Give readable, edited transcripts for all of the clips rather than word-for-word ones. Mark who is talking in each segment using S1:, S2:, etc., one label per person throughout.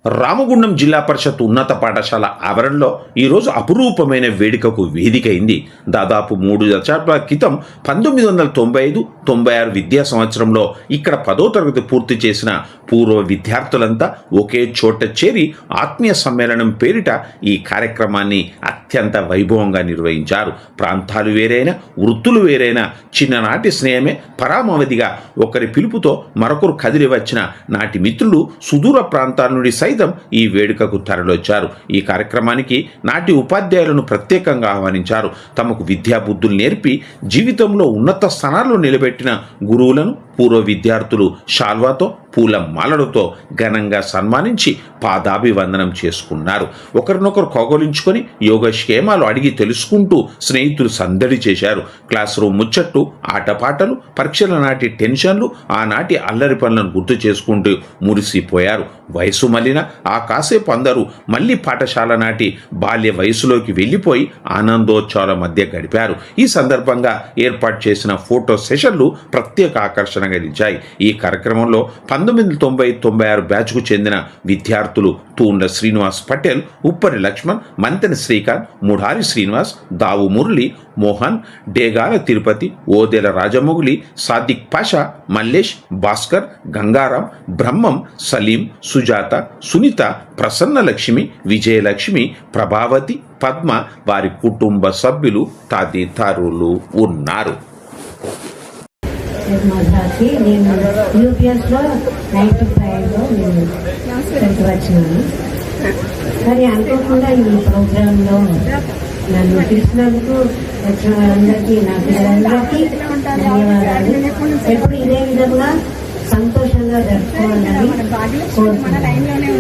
S1: రామగుండం జిల్లా పరిషత్ ఉన్నత పాఠశాల ఆవరణలో ఈరోజు అపురూపమైన వేడుకకు వేదికైంది. దాదాపు 3 దశాబ్దాల క్రితం 1995-96 విద్యా సంవత్సరంలో ఇక్కడ 10వ తరగతి పూర్తి చేసిన పూర్వ విద్యార్థులంతా ఒకే చోట చేరి ఆత్మీయ సమ్మేళనం పేరిట ఈ కార్యక్రమాన్ని అత్యంత వైభవంగా నిర్వహించారు. ప్రాంతాలు వేరైనా వృత్తులు వేరైనా చిన్ననాటి స్నేహమే పరామవధిగా ఒకరి పిలుపుతో మరొకరు కదిలి వచ్చిన నాటి మిత్రులు సుదూర ప్రాంతాల నుండి ఈ వేడుకకు తరలొచ్చారు. ఈ కార్యక్రమానికి నాటి ఉపాధ్యాయులను ప్రత్యేకంగా ఆహ్వానించారు. తమకు విద్యాబుద్ధులు నేర్పి జీవితంలో ఉన్నత స్థానాల్లో నిలబెట్టిన గురువులను పూర్వ విద్యార్థులు శాల్వాతో పూల మాలలతో ఘనంగా సన్మానించి పాదాభివందనం చేసుకున్నారు. ఒకరినొకరు కౌగలించుకొని యోగక్షేమాలు అడిగి తెలుసుకుంటూ స్నేహితులు సందడి చేశారు. క్లాస్ రూమ్ ముచ్చట్లు, ఆటపాటలు, పరీక్షల నాటి టెన్షన్లు, ఆనాటి అల్లరి పనులను గుర్తు చేసుకుంటూ మురిసిపోయారు. వయసు మళ్ళిన ఆ కాసేపు అందరూ మళ్ళీ పాఠశాల నాటి బాల్య వయసులోకి వెళ్ళిపోయి ఆనందోత్సవాల మధ్య గడిపారు. ఈ సందర్భంగా ఏర్పాటు చేసిన ఫోటో సెషన్లు ప్రత్యేక ఆకర్షణగా నిలిచాయి. ఈ కార్యక్రమంలో 1990-96 బ్యాచ్కు చెందిన విద్యార్థులు తూండ్ల శ్రీనివాస్ పటేల్, ఉప్పరి లక్ష్మణ్, మంతెన శ్రీకాంత్, ముఢారి శ్రీనివాస్, దావు మురళి, మోహన్, డేగాల తిరుపతి, ఓదెల రాజమౌళి, సాదిక్ పాషా, మల్లేష్, భాస్కర్, గంగారాం, బ్రహ్మం, సలీం, సుజాత, సునీత, ప్రసన్నలక్ష్మి, విజయలక్ష్మి, ప్రభావతి, పద్మ, వారి కుటుంబ సభ్యులు తదితరులు ఉన్నారు.
S2: నేను యూపీఎస్లో 95లో నేను వచ్చినాను. కానీ అనుకోకుండా ఈ ప్రోగ్రాంలో నన్ను పిలిచినందుకు వచ్చిన వాళ్ళందరికీ నా పిల్లలందరికీ ధన్యవాదాలు. ఎప్పుడు ఇదే విధంగా సంతోషంగా జరుపుకోవాలని కోరుకుంటున్నాను.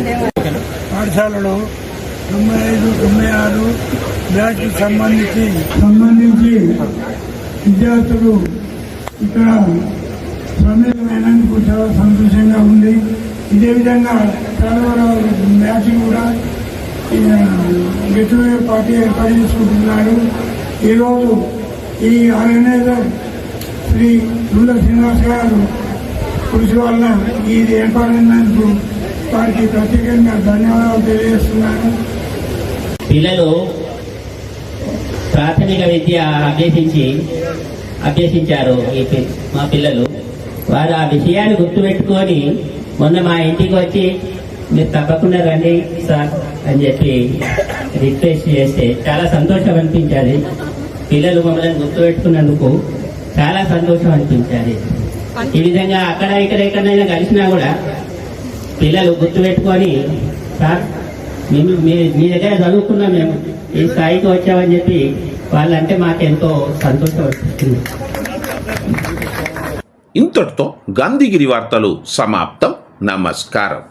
S3: పాఠశాలలో 95-96 బ్యాచ్కి సంబంధించి విద్యార్థులు ఇక్కడ సమ్మేళనమైనందుకు చాలా సంతోషంగా ఉంది. ఇదే విధంగా చాలా బ్యాచ్ కూడా గెట్ టుగెదర్ పార్టీ ఏర్పాటు చేసుకుంటున్నారు. ఈరోజు ఈ ఆర్గనైజర్ శ్రీ తూండ్ల శ్రీనివాస్ గారు కృషి వల్ల ఇది ఏర్పాటైనందుకు వారికి ప్రత్యేకంగా ధన్యవాదాలు తెలియజేస్తున్నాను.
S4: పిల్లలు ప్రాథమిక విద్య అభ్యసించారు. మా పిల్లలు వారు ఆ విషయాన్ని గుర్తుపెట్టుకొని మొన్న మా ఇంటికి వచ్చి మీరు తప్పకుండా రండి సార్ అని చెప్పి రిక్వెస్ట్ చేస్తే చాలా సంతోషం అనిపించాలి. పిల్లలు మమ్మల్ని గుర్తుపెట్టుకున్నందుకు చాలా సంతోషం అనిపించాలి. ఈ విధంగా అక్కడ ఇక్కడ ఎక్కడైనా కలిసినా కూడా పిల్లలు గుర్తుపెట్టుకొని సార్ మీ దగ్గర చదువుకున్నాం, మేము ఈ స్థాయికి వచ్చామని చెప్పి వాళ్ళంటే మాకెంతో సంతోషం అనిపిస్తుంది.
S1: ఇంతటితో గాంధీగిరి వార్తలు సమాప్తం. నమస్కారం.